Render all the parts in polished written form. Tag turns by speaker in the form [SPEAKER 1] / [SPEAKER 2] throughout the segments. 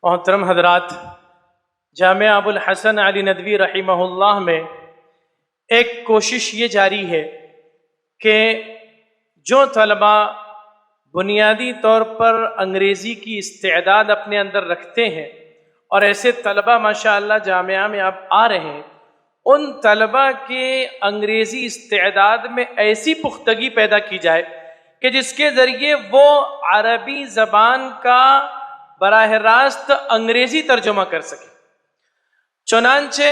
[SPEAKER 1] محترم حضرات، جامعہ ابوالحسن علی ندوی رحمہ اللہ میں ایک کوشش یہ جاری ہے کہ جو طلباء بنیادی طور پر انگریزی کی استعداد اپنے اندر رکھتے ہیں اور ایسے طلباء ماشاءاللہ جامعہ میں اب آ رہے ہیں، ان طلباء کے انگریزی استعداد میں ایسی پختگی پیدا کی جائے کہ جس کے ذریعے وہ عربی زبان کا براہ راست انگریزی ترجمہ کر سکے۔ چنانچہ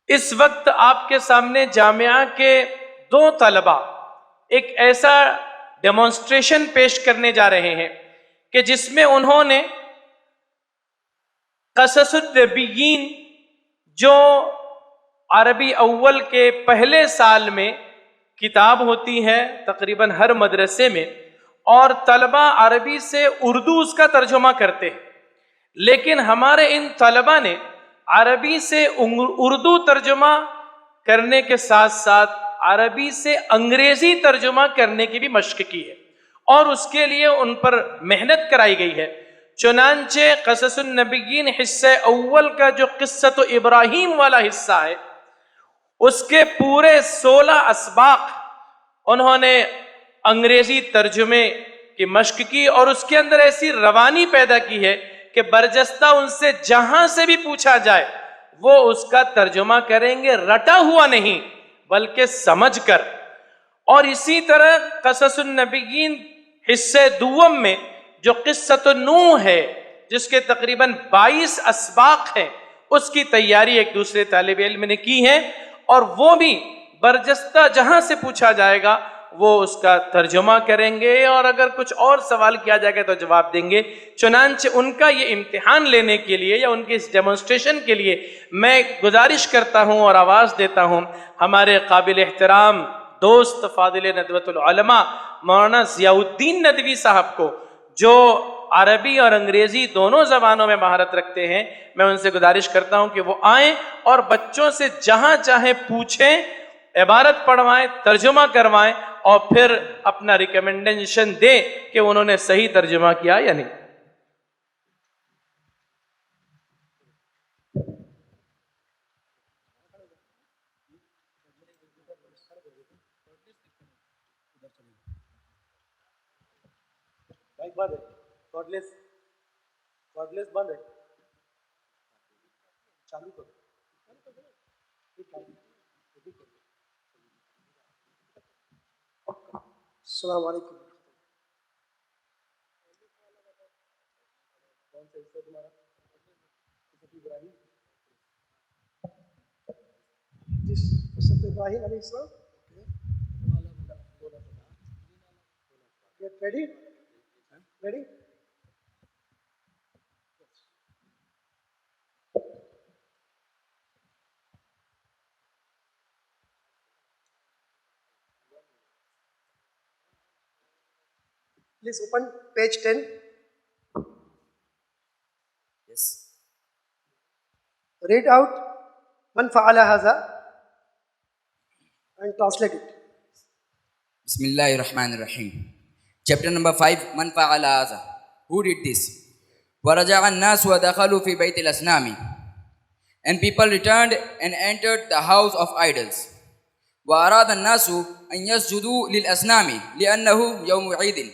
[SPEAKER 1] اس وقت آپ کے سامنے جامعہ کے دو طلباء ایک ایسا ڈیمونسٹریشن پیش کرنے جا رہے ہیں کہ جس میں انہوں نے قصصالنبیین جو عربی اول کے پہلے سال میں کتاب ہوتی ہے تقریباً ہر مدرسے میں، اور طلباء عربی سے اردو اس کا ترجمہ کرتے ہیں، لیکن ہمارے ان طلباء نے عربی سے اردو ترجمہ کرنے کے ساتھ ساتھ عربی سے انگریزی ترجمہ کرنے کی بھی مشق کی ہے، اور اس کے لیے ان پر محنت کرائی گئی ہے۔ چنانچہ قصصالنبیین حصہ اول کا جو قصۃ ابراہیم والا حصہ ہے، اس کے پورے 16 اسباق انہوں نے انگریزی ترجمے کی مشق کی، اور اس کے اندر ایسی روانی پیدا کی ہے کہ برجستہ ان سے جہاں سے بھی پوچھا جائے وہ اس کا ترجمہ کریں گے، رٹا ہوا نہیں بلکہ سمجھ کر۔ اور اسی طرح قصص النبیین حصے دوم میں جو قصۃ نوح ہے، جس کے تقریباً 22 اسباق ہیں، اس کی تیاری ایک دوسرے طالب علم نے کی ہے، اور وہ بھی برجستہ جہاں سے پوچھا جائے گا وہ اس کا ترجمہ کریں گے، اور اگر کچھ اور سوال کیا جائے گا تو جواب دیں گے۔ چنانچہ ان کا یہ امتحان لینے کے لیے یا ان کے اس ڈیمونسٹریشن کے لیے میں گزارش کرتا ہوں اور آواز دیتا ہوں ہمارے قابل احترام دوست فاضل ندوۃ العلماء مولانا ضیاء الدین ندوی صاحب کو، جو عربی اور انگریزی دونوں زبانوں میں مہارت رکھتے ہیں۔ میں ان سے گزارش کرتا ہوں کہ وہ آئیں اور بچوں سے جہاں چاہیں پوچھیں، عبارت پڑھوائیں، ترجمہ کروائیں، اور پھر اپنا ریکمنڈیشن دیں کہ انہوں نے صحیح ترجمہ کیا یا نہیں۔ بند ہے، چالو کرو۔
[SPEAKER 2] السلام علیکم۔ جس قصۃ ابراہیم علیہ السلام، ready ready Please open page 10.
[SPEAKER 3] Yes.
[SPEAKER 2] Read out Man fa'ala hadha and translate it.
[SPEAKER 3] Bismillahirrahmanirrahim. Chapter number 5. Man fa'ala hadha. Who did this? وَرَجَعَ النَّاسُ وَدَخَلُوا فِي بَيْتِ الْأَصْنَامِ. And people returned and entered the house of idols. وَأَرَادَ النَّاسُ أَن يَسْجُدُوا لِلْأَصْنَامِ لِأَنَّهُ يَوْمُ عِيدٍ.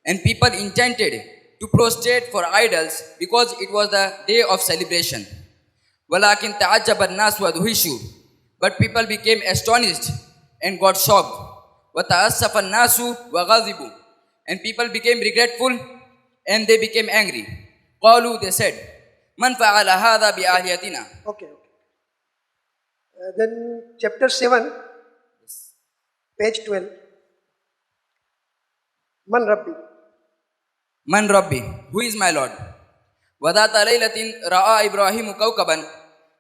[SPEAKER 3] And people intended to prostrate for idols because it was the day of celebration. وَلَكِنْ تَعَجَّبَ النَّاسُ وَدُهِشُوا. But people became astonished and got shocked. وَتَأَسَّفَ النَّاسُ وَغَضِبُوا. And people became regretful and they became angry. قَالُوا, they said, مَنْ فَعَلَ هَذَا بِآلِهَتِنَا.
[SPEAKER 2] Okay. Then chapter 7, page 12. Man Rabbi.
[SPEAKER 3] Man Rabbi, who is my Lord? وَذَاتَ لَيْلَةٍ رَأَى إِبْرَاهِيمُ كَوْكَبًا.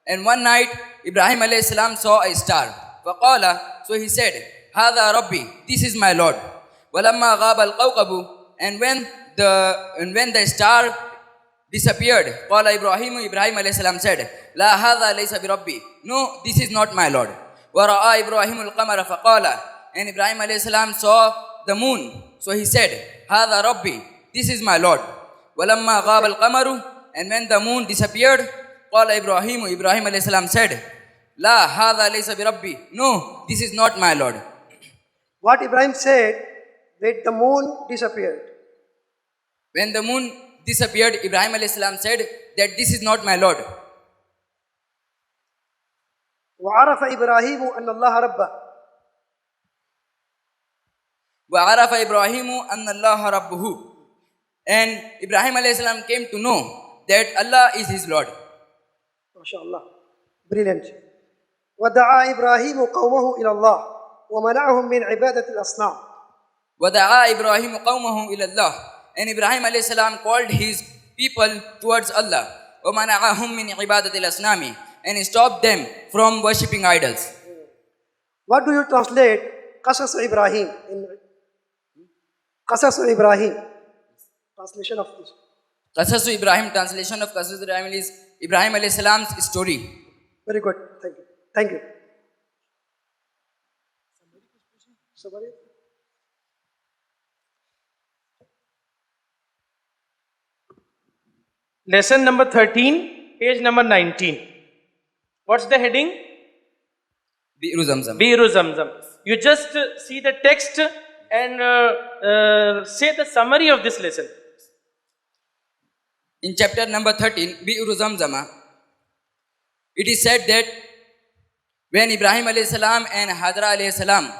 [SPEAKER 3] And one night Ibrahim alayhi salam saw a star. فَقَالَ, so he said, هَذَا Rabbi, this is my Lord. وَلَمَّا غَابَ الْقَوْكَبُ. And when the star disappeared, قَالَ إِبْرَاهِيمُ, Ibrahim alayhi salam said, لَا هَذَا لَيْسَ بِرَبِّي. No, this is not my Lord. وَرَأَى إِبْرَاهِيمُ الْقَمَرَ فَقَالَ. And Ibrahim alayhi salam saw the moon. So he said, هَذَا Rabbi, this is my Lord. وَلَمَّا غَابَ الْقَمَرُ. And when the moon disappeared, qala Ibrahim alayhi salam said, La hadha laysa bi Rabbi. No, this is not my Lord.
[SPEAKER 2] What Ibrahim said when the moon disappeared?
[SPEAKER 3] When the moon disappeared, Ibrahim alayhi salam said that this is not my Lord.
[SPEAKER 2] وعرف إبراهيم أن الله ربه.
[SPEAKER 3] وَعَرَفَ إِبْرَاهِيمُ أَنَّ اللَّهَ رَبُّهُ. And Ibrahim alayhi salam came to know that Allah is his Lord.
[SPEAKER 2] MashaAllah. Brilliant. ودعا إبراهيم قومه إلى الله ومنعهم من عبادة الأصنام.
[SPEAKER 3] وَدَعَا إِبْرَاهِيمُ قَوْمَهُ إِلَى اللَّهِ. And Ibrahim alayhi salam called his people towards Allah. وَمَنَعَهُم مِّنْ عِبَادَةِ الْأَصْنَامِ. And he stopped them from worshipping idols.
[SPEAKER 2] What do you translate Qasas Ibrahim? Qasas Ibrahim. Translation of this.
[SPEAKER 3] Qasasu Ibrahim, translation of Qasasu Ibrahim is Ibrahim alayhi salam's story.
[SPEAKER 2] Very good. Thank you. Thank you. Somebody?
[SPEAKER 1] Lesson number 13, page number 19. What's the heading?
[SPEAKER 3] Bi'ru Zamzam.
[SPEAKER 1] Bi'ru Zamzam. You just see the text and say the summary of this lesson.
[SPEAKER 3] In chapter number 13, Bi'ru Zamzam, it is said that when Ibrahim alayhi salam and Hajra alayhi salam,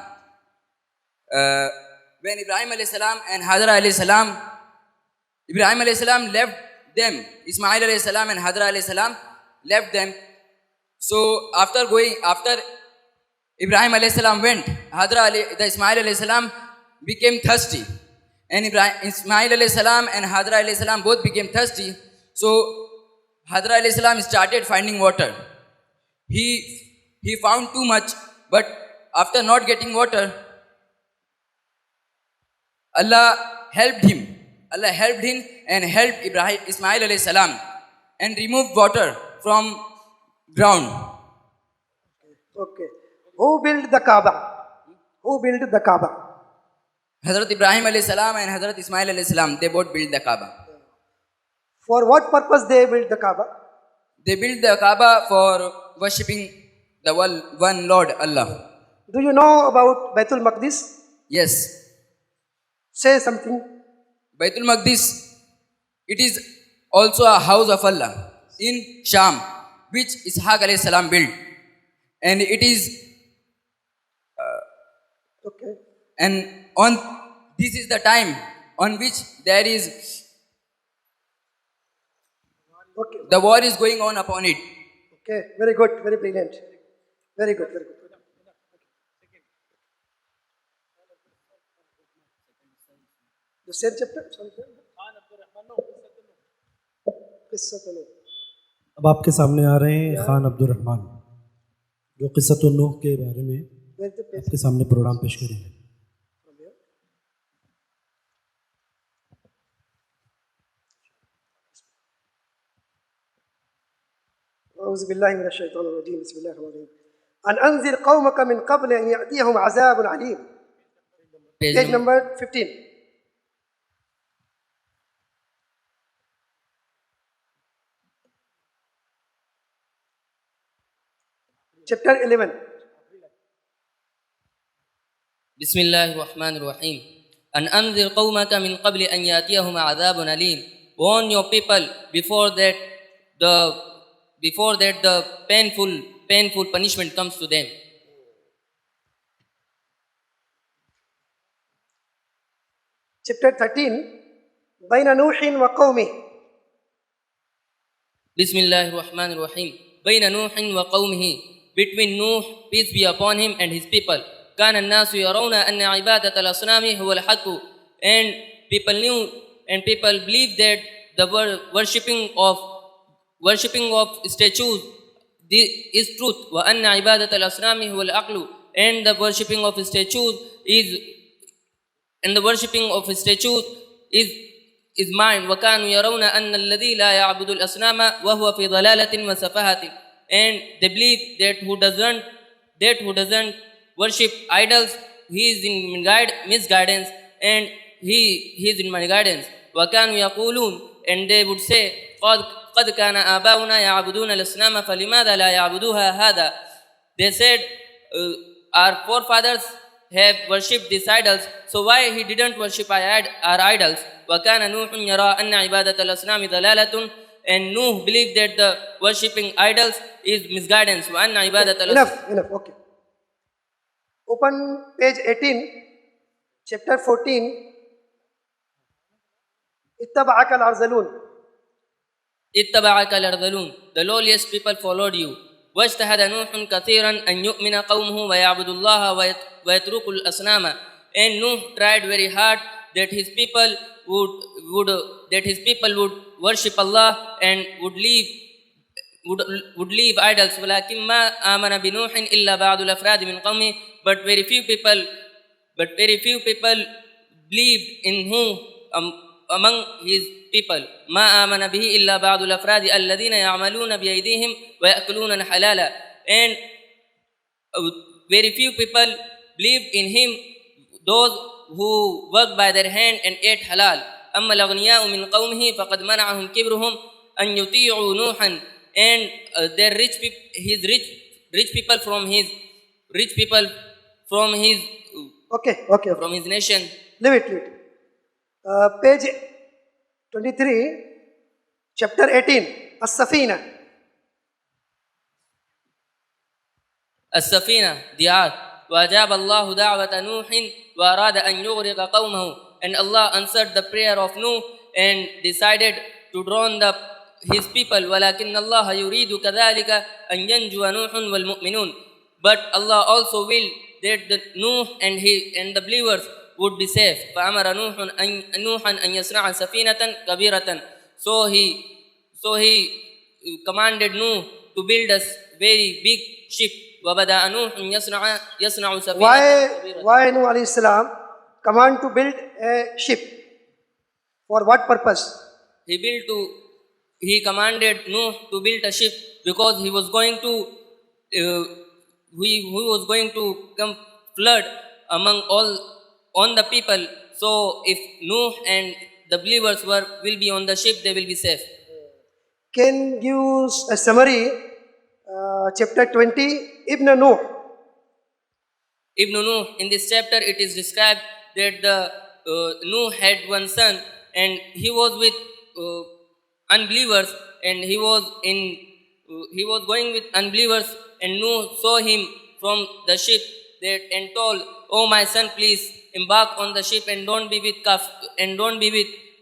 [SPEAKER 3] Ibrahim alayhi salam left them, Ismail alayhi salam and Hajra alayhi salam left them. So after Ibrahim alayhi salam went, the Ismail alayhi salam became thirsty. And Ismail alayhi salam and Hajra alayhi salam both became thirsty. So Hajra alayhi salam started finding water. He found too much, but after not getting water, Allah helped him and helped Ismail alayhi salam and removed water from ground.
[SPEAKER 2] Okay. Who built the Kaaba? Who built the Kaaba?
[SPEAKER 3] Hazrat Ibrahim alayhi salam and Hazrat Ismail alayhi salam, they both built the Kaaba.
[SPEAKER 2] For what purpose they built the Kaaba?
[SPEAKER 3] They built the Kaaba for worshipping the one Lord, Allah.
[SPEAKER 2] Do you know about Baitul Maqdis?
[SPEAKER 3] Yes.
[SPEAKER 2] Say something.
[SPEAKER 3] Baitul Maqdis, it is also a house of Allah in Sham, which Ishaq alayhi salam built. And it is,
[SPEAKER 2] Okay.
[SPEAKER 3] and this is the time on which there is,
[SPEAKER 2] Okay.
[SPEAKER 3] the war is going on upon it.
[SPEAKER 2] Okay. Very good. Very brilliant. Very good. Very good. The same chapter? Qasasunnabiyyen.
[SPEAKER 4] अब आपके सामने आ रहे हैं Khan Abdurrahman जो क़िस्सतुन नूह के बारे में
[SPEAKER 2] Where is the page?
[SPEAKER 4] आपके सामने प्रोग्राम पेश करेंगे.
[SPEAKER 2] From here. أعوذ بالله من الشيطان الرجيم. بسم الله الرحمن الرحيم. أن أنذر قومك من قبل أن يأتيهم عذاب عليم. Page number 15. Chapter 11.
[SPEAKER 5] بسم الله الرحمن الرحيم. أن أنذر قومك من قبل أن يأتيهم عذاب أليم. Warn your people before that the painful punishment comes to them.
[SPEAKER 2] Chapter 13. بين نوح وقومه.
[SPEAKER 5] بسم الله الرحمن الرحيم. بين نوح وقومه. Between Nuh, peace be upon him, and his people. كان الناس يرون أن عبادة الأصنام هو الحق. And people knew and people believed that the worshipping of statues is truth. وأن عبادة الأصنام هو العقل. And the worshipping of statues is mind. وكانوا يرون أن الذي لا يعبد الأصنام وهو في ضلالة وسفاهة. And they believe that who doesn't worship idols, he is in misguidance, and he is in my guidance. وَكَانُوا يَقُولُونَ, and they would say, قد كان آباؤنا يعبدون الأصنام فلماذا لا يعبدوها هذا. They said, our forefathers have worshipped these idols, so why he didn't worship our idols. وكان نوح يرى أن عبادة الأصنام ضلالة, and Nuh believed that the worshipping idols is misguidance. وأن عبادة
[SPEAKER 2] enough, okay. Open page 18, chapter 14. اتبعك الأرذلون.
[SPEAKER 5] اتبعك الأرذلون, the lowliest people followed you. واجتهد نوح كثيرا أن يؤمن قومه ويعبدوا الله ويتركوا الأصنام. And Nuh tried very hard that his people would worship Allah and would leave idols. ولكن ما آمن بنوح إلا بعض الأفراد من قومه, but very few people believed in whom among his people. ما آمن به إلا بعض الأفراد الذين يعملون بأيديهم ويأكلون الحلال. And very few people believed in him, those who worked by their hand and ate halal. أما الأغنياء من قومه فقد منعهم كبرهم أن يطيعوا نوحا. And their his rich people from his from his nation.
[SPEAKER 2] Leave it. Page 23, chapter 18, As-Safina.
[SPEAKER 5] السفينة, the ark. وأجاب الله دعوة نوح وأراد أن يغرق قومه. And Allah answered the prayer of Nuh and decided to drown his people. ولكن الله يريد كذلك أن ينجو نوح والمؤمنون. But Allah also willed that the Nuh and the believers would be safe. فأمر نوحا أن يصنع سفينة كبيرة. So he commanded Nuh to build a very big ship. وبدأ Nuh يصنع سفينة كبيرة.
[SPEAKER 2] Why Nuh alayhi salam command to build a ship? For what purpose?
[SPEAKER 5] He commanded Nuh to build a ship because he was going to come flood on the people. So if Nuh and the believers will be on the ship, they will be safe.
[SPEAKER 2] Can give a summary, chapter 20, Ibn Nuh.
[SPEAKER 5] Ibn Nuh, in this chapter it is described that Nuh had one son and he was with unbelievers, and he was going with unbelievers, and Nuh saw him from the ship and told, "Oh my son, please embark on the ship and don't be with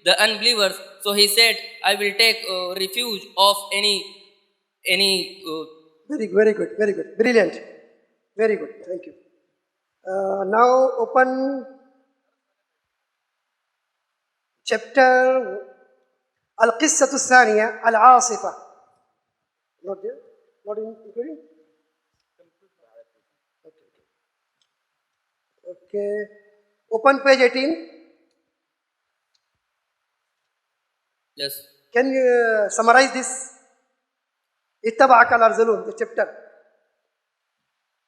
[SPEAKER 5] the unbelievers." So he said, "I will take refuge of any."
[SPEAKER 2] Very good, brilliant, very good. Thank you. Now open chapter القصة الثانية العاصفة. Not there? Not including? Okay. Open page 18.
[SPEAKER 5] Yes.
[SPEAKER 2] Can you summarize this? اتبعك الأرذلون, the chapter.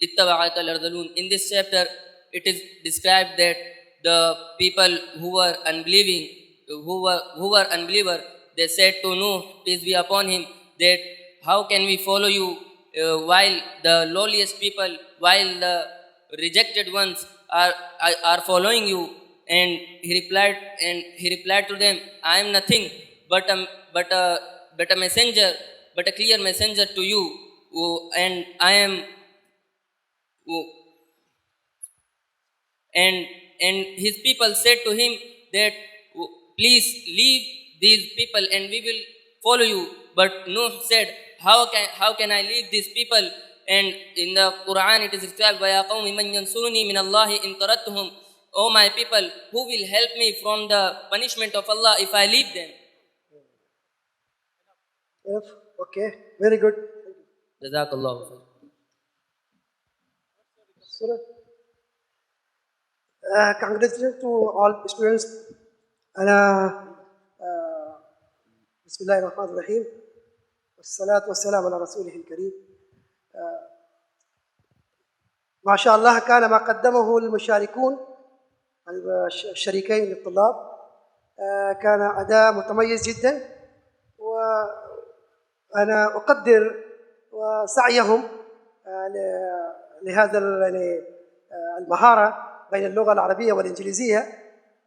[SPEAKER 5] اتبعك الأرذلون. In this chapter, it is described that the people who were unbelieving, who were unbeliever, they said to Nuh, peace be upon him, that how can we follow you while the lowliest people, while the rejected ones are following you? And he replied to them, I am nothing but a messenger, but a clear messenger to you, and I am. And his people said to him that, please leave these people and we will follow you. But Nuh said, how can I leave these people? And in the Quraan it is described, وَيَا قَوْمِ مَنْ يَنْصُرُنِي مِنَ اللَّهِ إِنْ طَرَدتُّهُمْ. O my people, who will help me from the punishment of Allah if I leave them?
[SPEAKER 2] Okay, very good.
[SPEAKER 5] Jazakallah.
[SPEAKER 2] Congratulations to all students. بسم الله الرحمن الرحيم والصلاة والسلام على رسوله الكريم. ما شاء الله كان ما قدمه المشاركون الشريكين للطلاب كان أداء متميز جدا، أنا أقدر سعيهم لهذا المهارة بين اللغة العربية والإنجليزية،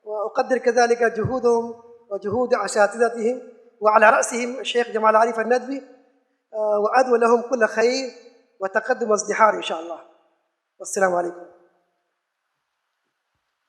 [SPEAKER 2] وأقدر كذلك جهودهم وجهود أساتذتهم وعلى رأسهم الشيخ جمال الندوي، وأدعو لهم كل خير وتقدم وازدهار إن شاء الله. والسلام عليكم.